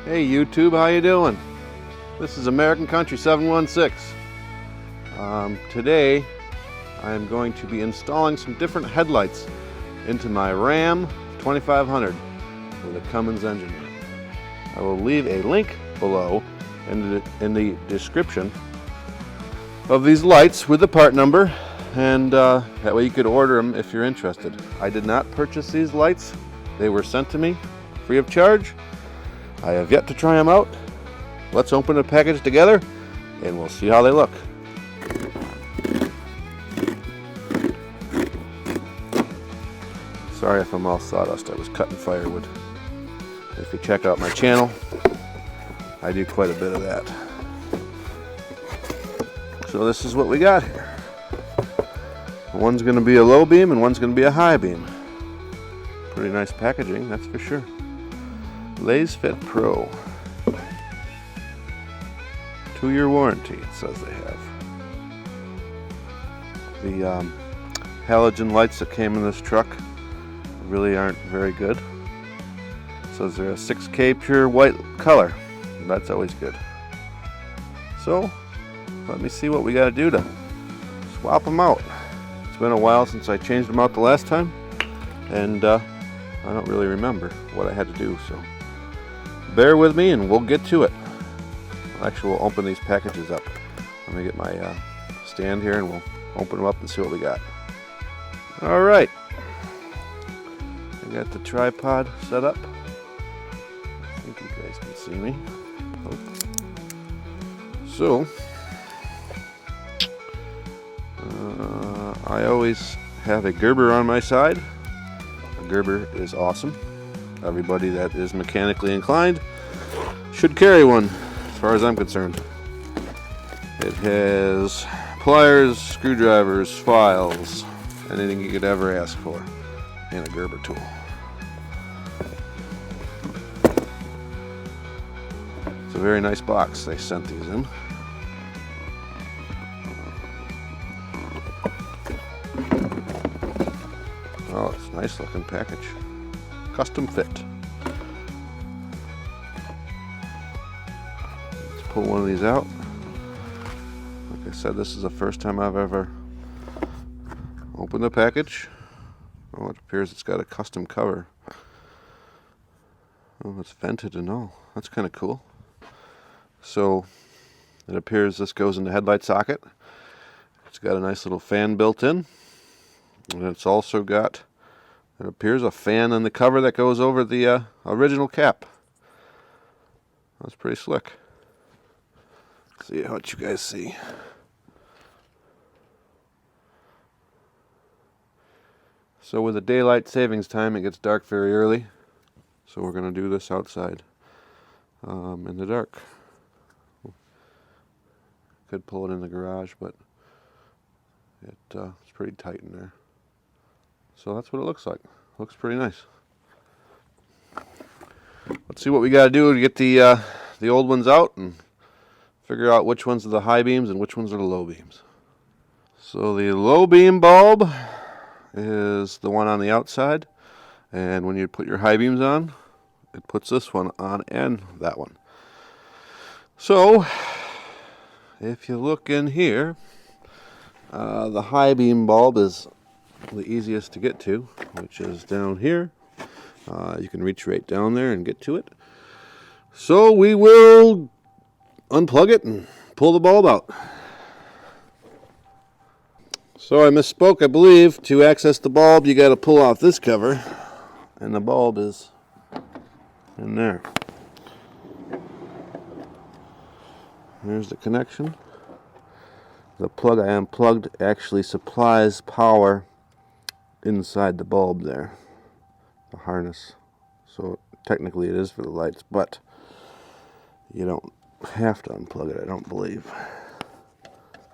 Hey YouTube, how you doing? This is American Country 716. Today I'm going to be installing some different headlights into my Ram 2500 with a Cummins engine. I will leave a link below in the description of these lights with the part number, and that way you could order them if you're interested. I did not purchase these lights. They were sent to me free of charge. I have yet to try them out. Let's open the package together and we'll see how they look. Sorry if I'm all sawdust, I was cutting firewood. If you check out my channel, I do quite a bit of that. So this is what we got here. One's going to be a low beam and one's going to be a high beam. Pretty nice packaging, that's for sure. LASFIT Pro. 2-year warranty, it says they have. The halogen lights that came in this truck really aren't very good. It says they're a 6K pure white color. That's always good. So, let me see what we got to do to swap them out. It's been a while since I changed them out the last time, and I don't really remember what I had to do, so bear with me and we'll get to it. Actually, we'll open these packages up. Let me get my stand here and we'll open them up and see what we got. Alright, I got the tripod set up. I think you guys can see me. So, I always have a Gerber on my side. A Gerber is awesome. Everybody that is mechanically inclined should carry one, as far as I'm concerned. It has pliers, screwdrivers, files, anything you could ever ask for, and a Gerber tool. It's a very nice box they sent these in. Oh, it's a nice looking package. Custom fit. Let's pull one of these out. Like I said, this is the first time I've ever opened the package. Oh, it appears it's got a custom cover. Oh, it's vented and all. That's kind of cool. So, it appears this goes in the headlight socket. It's got a nice little fan built in. And it's also got, it appears, a fan on the cover that goes over the original cap. That's pretty slick. Let's see what you guys see. So with the daylight savings time, it gets dark very early. So we're going to do this outside in the dark. Could pull it in the garage, but it's pretty tight in there. So that's what it looks like. Looks pretty nice. Let's see what we got to do to get the old ones out and figure out which ones are the high beams and which ones are the low beams. So the low beam bulb is the one on the outside, and when you put your high beams on, it puts this one on and that one. So if you look in here, the high beam bulb is the easiest to get to, which is down here. You can reach right down there and get to it. So we will unplug it and pull the bulb out. So I misspoke, I believe. To access the bulb, you got to pull off this cover, and the bulb is in there. Here's the connection. The plug I unplugged actually supplies power inside the bulb there, the harness. So technically it is for the lights, but you don't have to unplug it, I don't believe.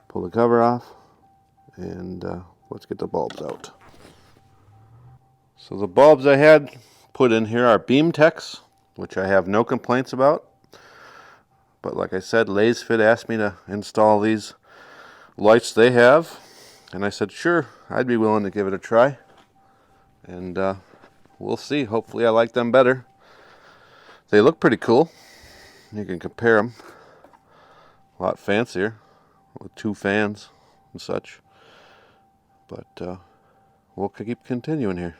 Pull the cover off, and let's get the bulbs out. So the bulbs I had put in here are Beam Techs, which I have no complaints about. But like I said, LASFIT asked me to install these lights they have, and I said sure, I'd be willing to give it a try. And we'll see. Hopefully I like them better. They look pretty cool. You can compare them. A lot fancier with 2 fans and such. But we'll keep continuing here.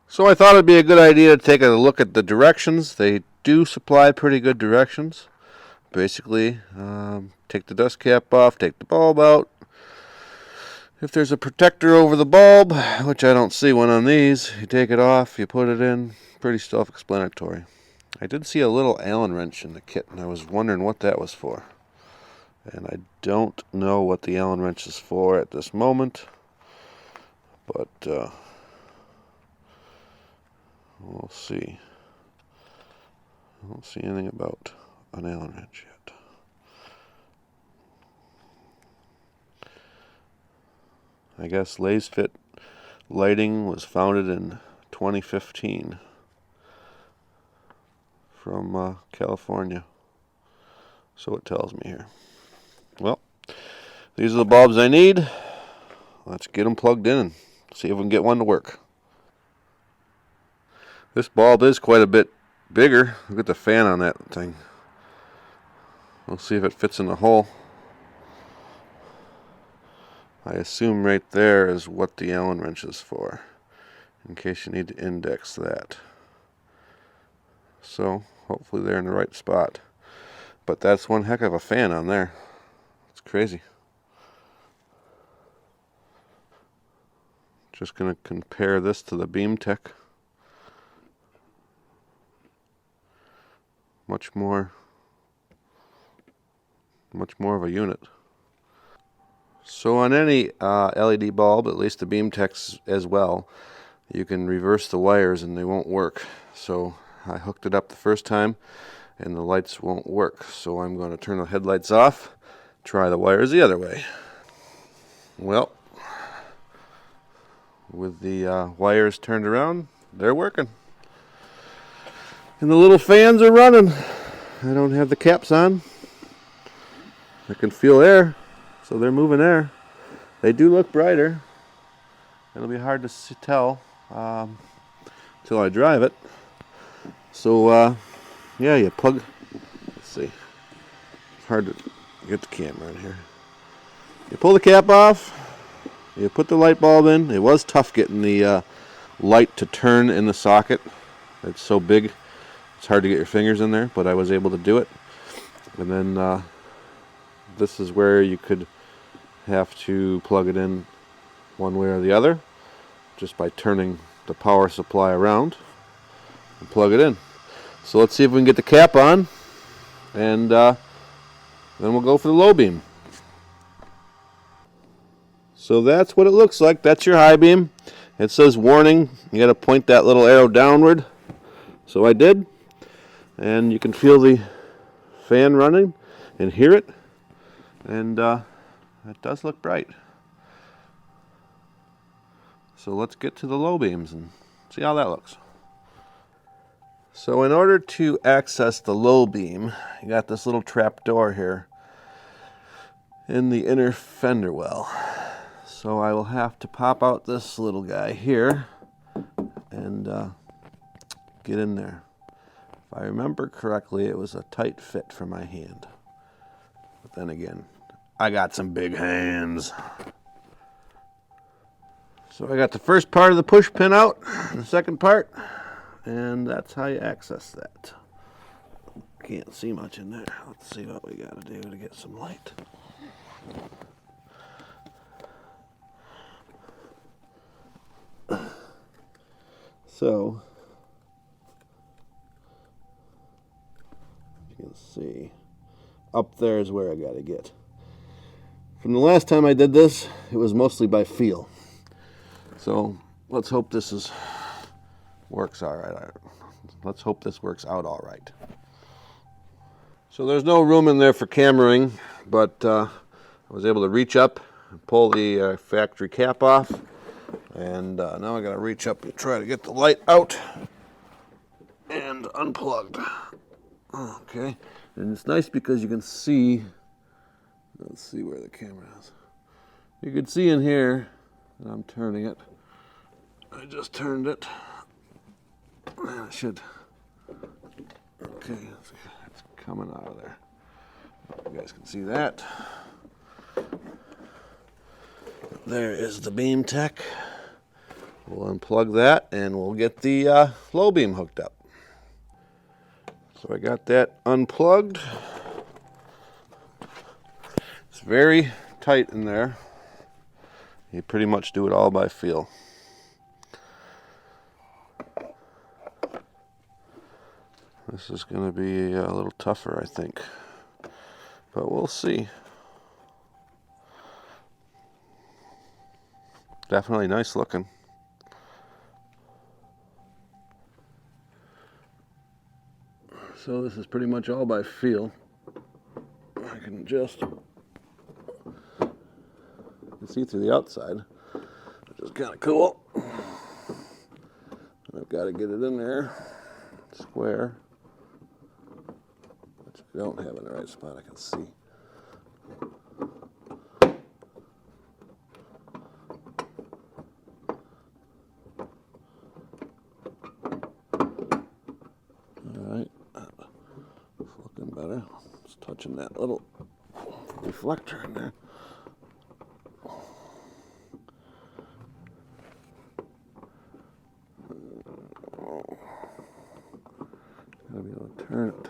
So I thought it'd be a good idea to take a look at the directions. They do supply pretty good directions. Basically, take the dust cap off, take the bulb out. If there's a protector over the bulb, which I don't see one on these, you take it off, you put it in. Pretty self-explanatory. I did see a little Allen wrench in the kit, and I was wondering what that was for. And I don't know what the Allen wrench is for at this moment, but we'll see. I don't see anything about an Allen wrench yet. I guess LASFIT Lighting was founded in 2015 from California. So it tells me here. Well, these are the bulbs I need. Let's get them plugged in and see if we can get one to work. This bulb is quite a bit bigger. Look at the fan on that thing. We'll see if it fits in the hole. I assume right there is what the Allen wrench is for, in case you need to index that. So hopefully they're in the right spot. But that's one heck of a fan on there. It's crazy. Just going to compare this to the BeamTech. Much more of a unit. So on any LED bulb, at least the BeamTechs as well, you can reverse the wires and they won't work. So I hooked it up the first time and the lights won't work. So I'm going to turn the headlights off, try the wires the other way. Well, with the wires turned around, they're working. And the little fans are running. I don't have the caps on. I can feel air, so they're moving air. They do look brighter. It'll be hard to tell until I drive it. So, yeah, you plug. Let's see. It's hard to get the camera in here. You pull the cap off. You put the light bulb in. It was tough getting the light to turn in the socket. It's so big. It's hard to get your fingers in there, but I was able to do it. And then this is where you could have to plug it in one way or the other, just by turning the power supply around and plug it in. So let's see if we can get the cap on, and then we'll go for the low beam. So that's what it looks like. That's your high beam. It says warning. You got to point that little arrow downward. So I did. And you can feel the fan running and hear it. And it does look bright. So let's get to the low beams and see how that looks. So in order to access the low beam, you got this little trap door here in the inner fender well. So I will have to pop out this little guy here and get in there. If I remember correctly, it was a tight fit for my hand. But then again, I got some big hands. So I got the first part of the push pin out, the second part, and that's how you access that. Can't see much in there. Let's see what we got to do to get some light. So, you can see, up there is where I got to get. From the last time I did this, it was mostly by feel. So, let's hope this works all right. Let's hope this works out all right. So there's no room in there for cameraing, but I was able to reach up and pull the factory cap off. And now I got to reach up and try to get the light out and unplugged. Okay, and it's nice because you can see. Let's see where the camera is. You can see in here that I'm turning it. I just turned it. I should Okay, it's coming out of there. You guys can see that. There is the beam tech. We'll unplug that and we'll get the low beam hooked up. So I got that unplugged. It's very tight in there. You pretty much do it all by feel. This is going to be a little tougher, I think, but we'll see. Definitely nice looking. So this is pretty much all by feel. I can just see through the outside, which is kind of cool. I've got to get it in there square, which I don't have in the right spot. I can see. Better. Just touching that little reflector in there. Gotta be able to turn it.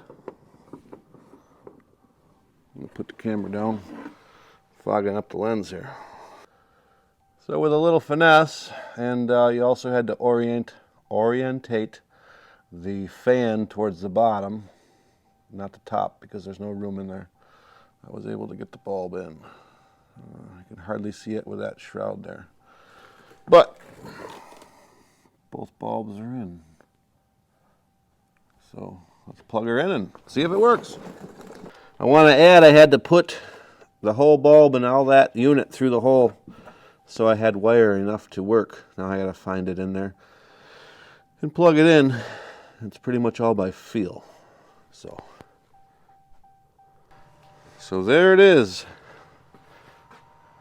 I'm gonna put the camera down, fogging up the lens here. So with a little finesse, and you also had to orientate the fan towards the bottom, not the top, because there's no room in there. I was able to get the bulb in. I can hardly see it with that shroud there. But both bulbs are in. So let's plug her in and see if it works. I want to add, I had to put the whole bulb and all that unit through the hole, so I had wire enough to work. Now I got to find it in there and plug it in. It's pretty much all by feel. So there it is.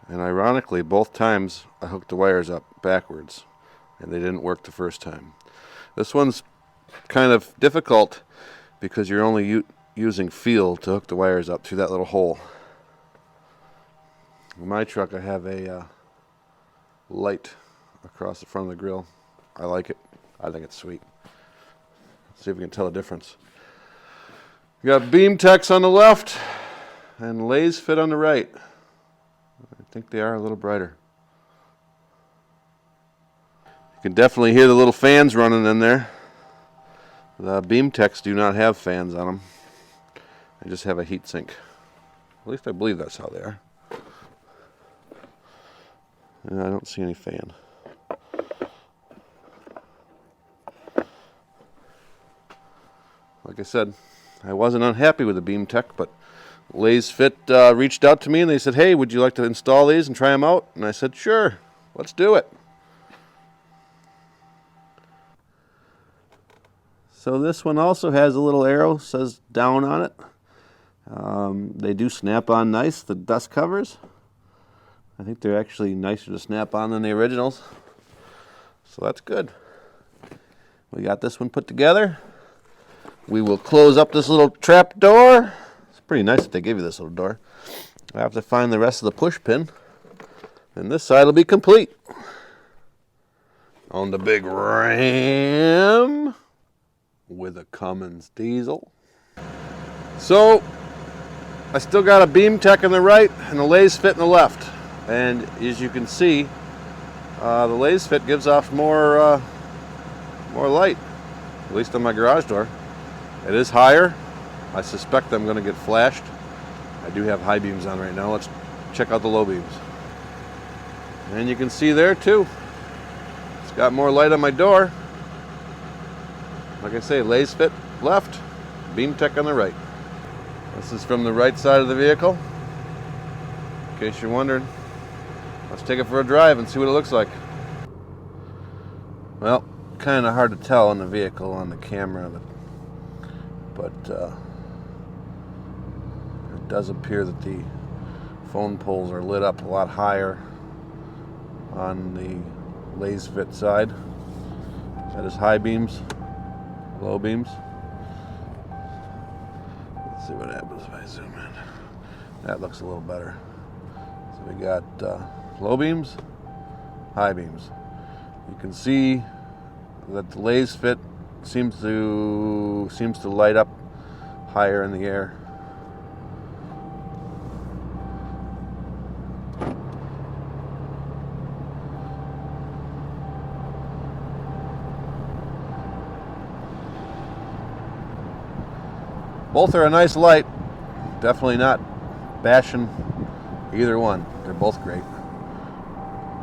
And ironically, both times I hooked the wires up backwards, and they didn't work the first time. This one's kind of difficult because you're only using feel to hook the wires up through that little hole. In my truck, I have a light across the front of the grill. I like it. I think it's sweet. Let's see if we can tell the difference. We got beam techs on the left and LASFIT on the right. I think they are a little brighter. You can definitely hear the little fans running in there. The beam techs do not have fans on them. They just have a heat sink. At least I believe that's how they are. And I don't see any fan. Like I said, I wasn't unhappy with the beam tech, but LASFIT reached out to me and they said, hey, would you like to install these and try them out? And I said, sure, let's do it. So this one also has a little arrow, says down on it. They do snap on nice, the dust covers. I think they're actually nicer to snap on than the originals. So that's good. We got this one put together. We will close up this little trap door. It's pretty nice that they give you this little door. I have to find the rest of the push pin, and this side will be complete. On the big Ram with a Cummins diesel. So I still got a beam tech on the right and a LASFIT in the left. And as you can see, the LASFIT gives off more light, at least on my garage door. It is higher. I suspect I'm going to get flashed. I do have high beams on right now. Let's check out the low beams. And you can see there too. It's got more light on my door. Like I say, LASFIT left, beam tech on the right. This is from the right side of the vehicle. In case you're wondering. Let's take it for a drive and see what it looks like. Well, kind of hard to tell in the vehicle on the camera, but it does appear that the phone poles are lit up a lot higher on the LASFIT side. That is high beams, low beams. See what happens if I zoom in. That looks a little better. So we got low beams, high beams. You can see that the LASFIT seems to light up higher in the air. Both are a nice light. Definitely not bashing either one. They're both great.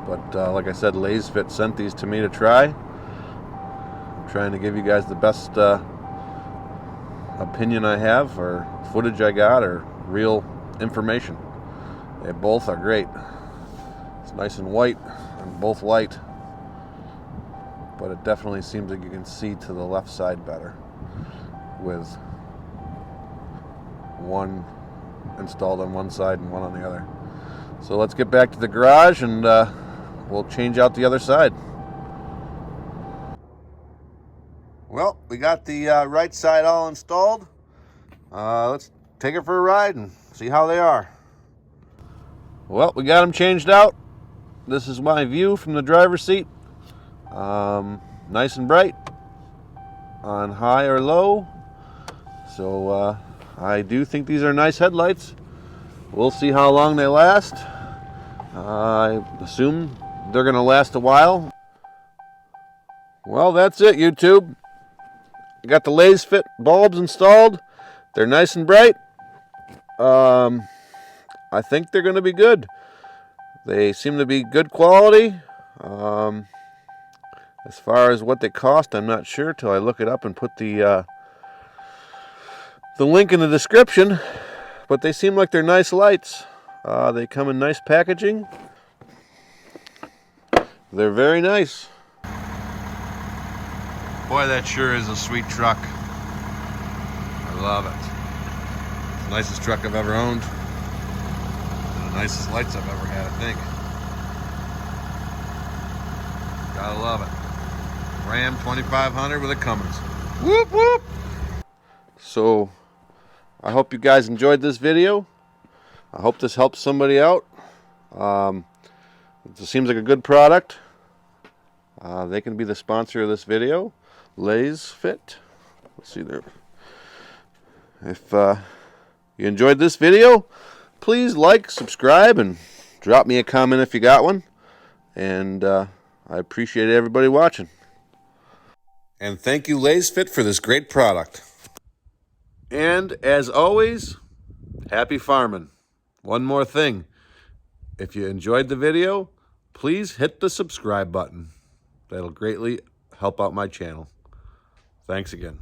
But like I said, LASFIT sent these to me to try. I'm trying to give you guys the best opinion I have, or footage I got, or real information. They both are great. It's nice and white and both light. But it definitely seems like you can see to the left side better with one installed on one side and one on the other. So let's get back to the garage and we'll change out the other side. Well, we got the right side all installed. Let's take it for a ride and see how they are. Well, we got them changed out. This is my view from the driver's seat. Nice and bright on high or low. So I do think these are nice headlights. We'll see how long they last. I assume they're going to last a while. Well, that's it, YouTube. Got the LASFIT bulbs installed. They're nice and bright. I think they're going to be good. They seem to be good quality. As far as what they cost, I'm not sure till I look it up and put the link in the description. But they seem like they're nice lights. They come in nice packaging. They're very nice. Boy, that sure is a sweet truck. I love it. It's the nicest truck I've ever owned. And the nicest lights I've ever had, I think. Gotta love it. Ram 2500 with a Cummins. Whoop, whoop! So, I hope you guys enjoyed this video. I hope this helps somebody out. It seems like a good product. They can be the sponsor of this video. LASFIT. Let's see there. If you enjoyed this video, please like, subscribe, and drop me a comment if you got one. And I appreciate everybody watching. And thank you, LASFIT, for this great product. And as always, happy farming. One more thing. If you enjoyed the video, please hit the subscribe button. That'll greatly help out my channel. Thanks again.